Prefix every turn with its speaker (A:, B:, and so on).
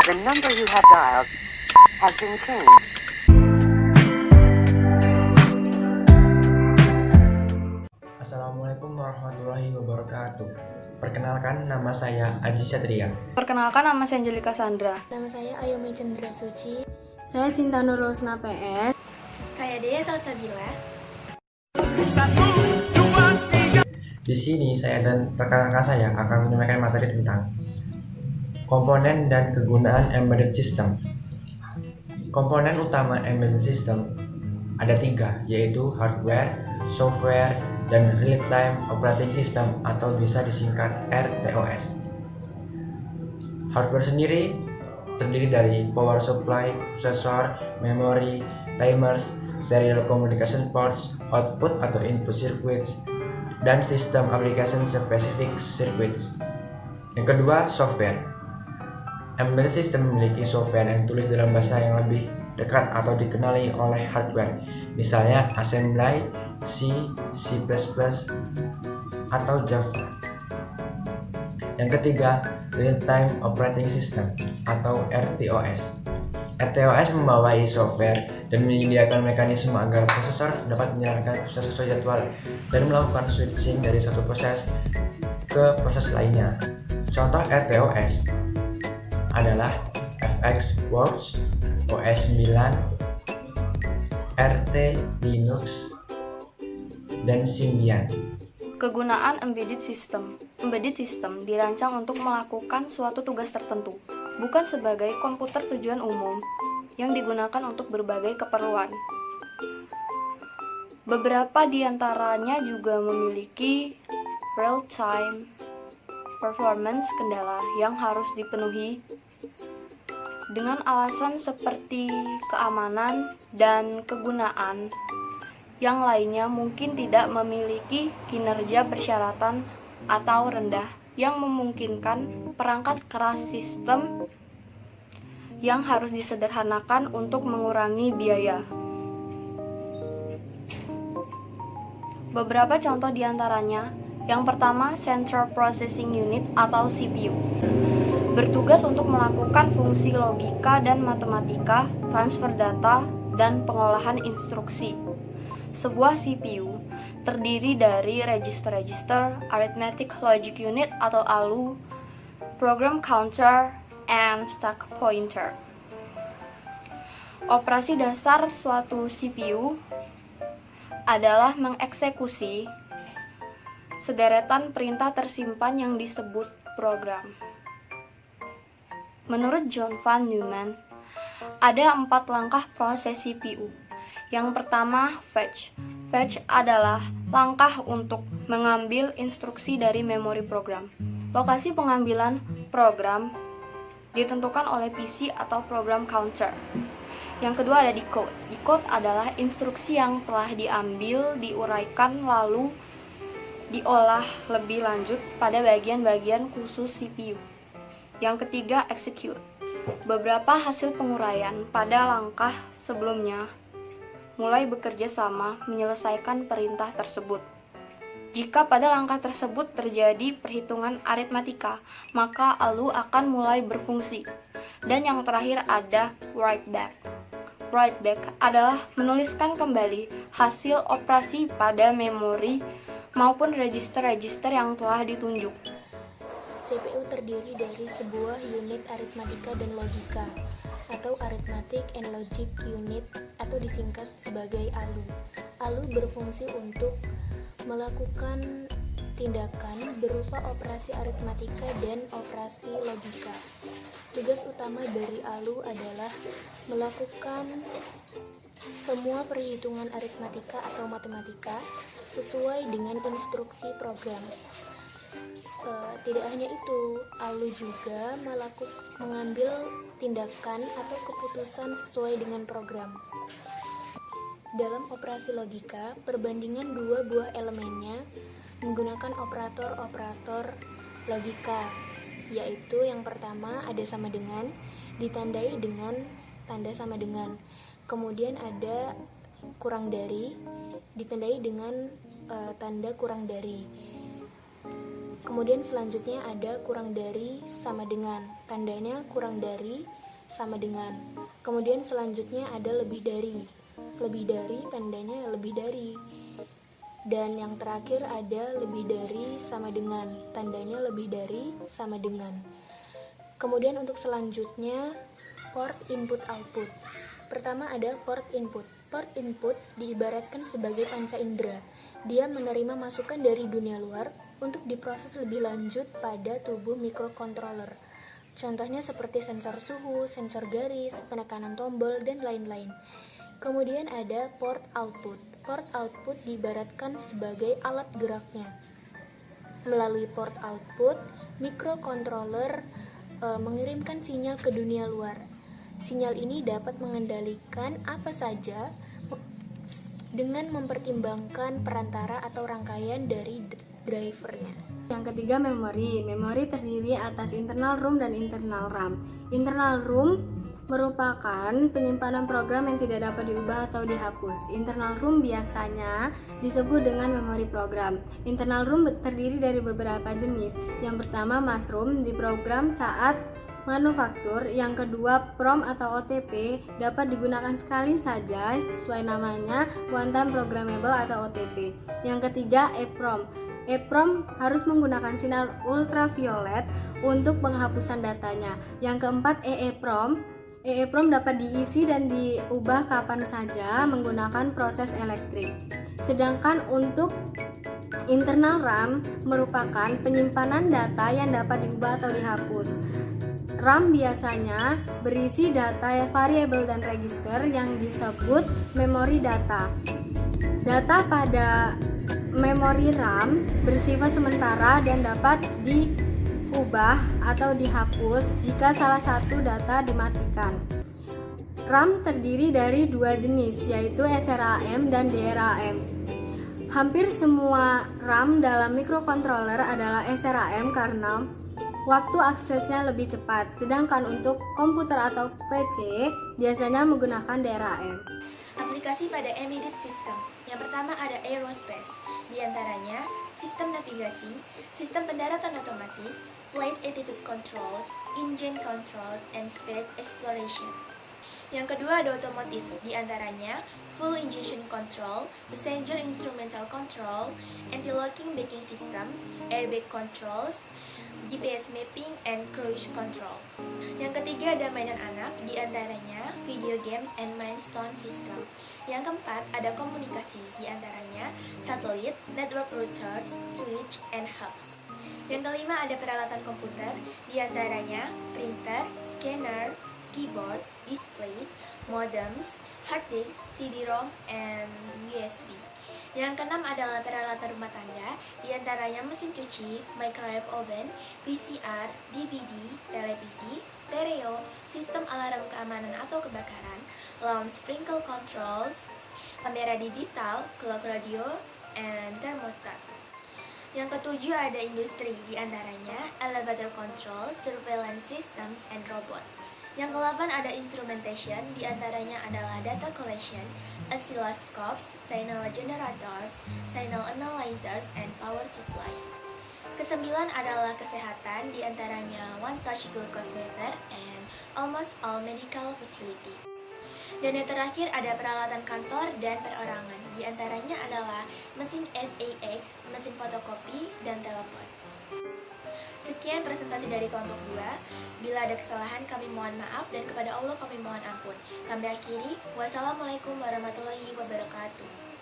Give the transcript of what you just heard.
A: The number you have dialed has been changed.
B: Assalamualaikum warahmatullahi wabarakatuh. Perkenalkan, nama saya Aji Satria.
C: Perkenalkan, nama saya Angelika Sandra.
D: Nama saya Ayumi Cendra Suci.
E: Saya Cinta Nurulsna PS.
D: Saya Dea Salsabila.
B: Di sini saya dan rekan-rekan saya akan menyampaikan materi tentang komponen dan kegunaan embedded system. Komponen utama embedded system ada 3, yaitu hardware, software, dan real-time operating system atau bisa disingkat RTOS. Hardware sendiri terdiri dari power supply, processor, memory, timers, serial communication ports, output atau input circuits, dan sistem application specific circuits. Yang kedua, software. Embedded system memiliki software yang ditulis dalam bahasa yang lebih dekat atau dikenali oleh hardware, misalnya assembly, C, C++, atau Java. Yang ketiga, real-time operating system atau RTOS. RTOS membawahi software dan menyediakan mekanisme agar prosesor dapat menjalankan proses sesuai jadwal dan melakukan switching dari satu proses ke proses lainnya. Contoh RTOS adalah FX Works, OS 9, RT Linux, dan Symbian.
C: Kegunaan embedded system. Embedded system dirancang untuk melakukan suatu tugas tertentu, bukan sebagai komputer tujuan umum yang digunakan untuk berbagai keperluan. Beberapa di antaranya juga memiliki real-time performance kendala yang harus dipenuhi dengan alasan seperti keamanan dan kegunaan. Yang lainnya mungkin tidak memiliki kinerja persyaratan atau rendah yang memungkinkan perangkat keras sistem yang harus disederhanakan untuk mengurangi biaya. Beberapa contoh diantaranya, yang pertama Central Processing Unit atau CPU, bertugas untuk melakukan fungsi logika dan matematika, transfer data, dan pengolahan instruksi. Sebuah CPU terdiri dari register-register, arithmetic logic unit atau ALU, program counter, and stack pointer. Operasi dasar suatu CPU adalah mengeksekusi sederetan perintah tersimpan yang disebut program. Menurut John van Neumann, ada 4 langkah proses CPU. Yang pertama, fetch. Fetch adalah langkah untuk mengambil instruksi dari memori program. Lokasi pengambilan program ditentukan oleh PC atau program counter. Yang kedua ada decode. Decode adalah instruksi yang telah diambil, diuraikan, lalu diolah lebih lanjut pada bagian-bagian khusus CPU. Yang ketiga, execute. Beberapa hasil penguraian pada langkah sebelumnya mulai bekerja sama menyelesaikan perintah tersebut. Jika pada langkah tersebut terjadi perhitungan aritmatika, maka ALU akan mulai berfungsi. Dan yang terakhir ada write back. Write back adalah menuliskan kembali hasil operasi pada memori maupun register-register yang telah ditunjuk.
D: CPU terdiri dari sebuah unit aritmatika dan logika, atau Arithmetic and Logic Unit atau disingkat sebagai ALU. ALU berfungsi untuk melakukan tindakan berupa operasi aritmatika dan operasi logika. Tugas utama dari ALU adalah melakukan semua perhitungan aritmatika atau matematika sesuai dengan instruksi program. Tidak hanya itu, ALU juga mengambil tindakan atau keputusan sesuai dengan program. Dalam operasi logika, perbandingan dua buah elemennya menggunakan operator-operator logika, yaitu yang pertama ada sama dengan, ditandai dengan tanda sama dengan. Kemudian ada kurang dari, ditandai dengan tanda kurang dari. Kemudian selanjutnya ada kurang dari sama dengan, tandanya kurang dari sama dengan. Kemudian selanjutnya ada lebih dari, tandanya lebih dari. Dan yang terakhir ada lebih dari sama dengan, tandanya lebih dari sama dengan. Kemudian untuk selanjutnya port input output. Pertama ada port input. Port input diibaratkan sebagai panca indera. Dia menerima masukan dari dunia luar untuk diproses lebih lanjut pada tubuh microcontroller. Contohnya seperti sensor suhu, sensor garis, penekanan tombol, dan lain-lain. Kemudian ada port output. Port output diibaratkan sebagai alat geraknya. Melalui port output, microcontroller mengirimkan sinyal ke dunia luar. Sinyal ini dapat mengendalikan apa saja dengan mempertimbangkan perantara atau rangkaian dari drivernya.
E: Yang ketiga, memori. Memori terdiri atas internal ROM dan internal RAM. Internal ROM merupakan penyimpanan program yang tidak dapat diubah atau dihapus. Internal ROM biasanya disebut dengan memori program. Internal ROM terdiri dari beberapa jenis. Yang pertama, mass ROM, diprogram saat manufaktur. Yang kedua, PROM atau OTP, dapat digunakan sekali saja sesuai namanya, one time programmable atau OTP. Yang ketiga, EPROM. EPROM harus menggunakan sinar ultraviolet untuk penghapusan datanya. Yang keempat, EEPROM. EEPROM dapat diisi dan diubah kapan saja menggunakan proses elektrik. Sedangkan untuk internal RAM merupakan penyimpanan data yang dapat diubah atau dihapus. RAM biasanya berisi data variabel dan register yang disebut memori data. Data pada memori RAM bersifat sementara dan dapat diubah atau dihapus jika salah satu data dimatikan. RAM terdiri dari dua jenis, yaitu SRAM dan DRAM. Hampir semua RAM dalam microcontroller adalah SRAM karena waktu aksesnya lebih cepat, sedangkan untuk komputer atau PC biasanya menggunakan DRAM.
F: Aplikasi pada embedded system. Yang pertama ada aerospace, di antaranya sistem navigasi, sistem pendaratan otomatis, flight attitude controls, engine controls, and space exploration. Yang kedua ada otomotif, di antaranya full injection control, passenger instrumental control, anti-locking braking system, airbag controls, GPS mapping, and cruise control. Yang ketiga ada mainan anak, di antaranya video games and milestone system. Yang keempat ada komunikasi, di antaranya satelit, network routers, switch, and hubs. Yang kelima ada peralatan komputer, di antaranya printer, scanner, keyboards, displays, modems, hard disk, CD-ROM, and USB. Yang keenam adalah peralatan rumah tangga, di antaranya mesin cuci, microwave oven, VCR, DVD, televisi, stereo, sistem alarm keamanan atau kebakaran, lawn sprinkle controls, kamera digital, clock radio, and thermostat. Yang ketujuh ada industri, di antaranya elevator control, surveillance systems, and robots. Yang ke-8 ada instrumentation, di antaranya adalah data collection, oscilloscopes, signal generators, signal analyzers, and power supply. Ke-9 adalah kesehatan, di antaranya one-touch glucose meter, and almost all medical facility. Dan yang terakhir ada peralatan kantor dan perorangan, di antaranya adalah mesin NAX, mesin fotokopi, dan telepon. Sekian presentasi dari kelompok 2. Bila ada kesalahan kami mohon maaf dan kepada Allah kami mohon ampun. Kami akhiri. Wassalamualaikum warahmatullahi wabarakatuh.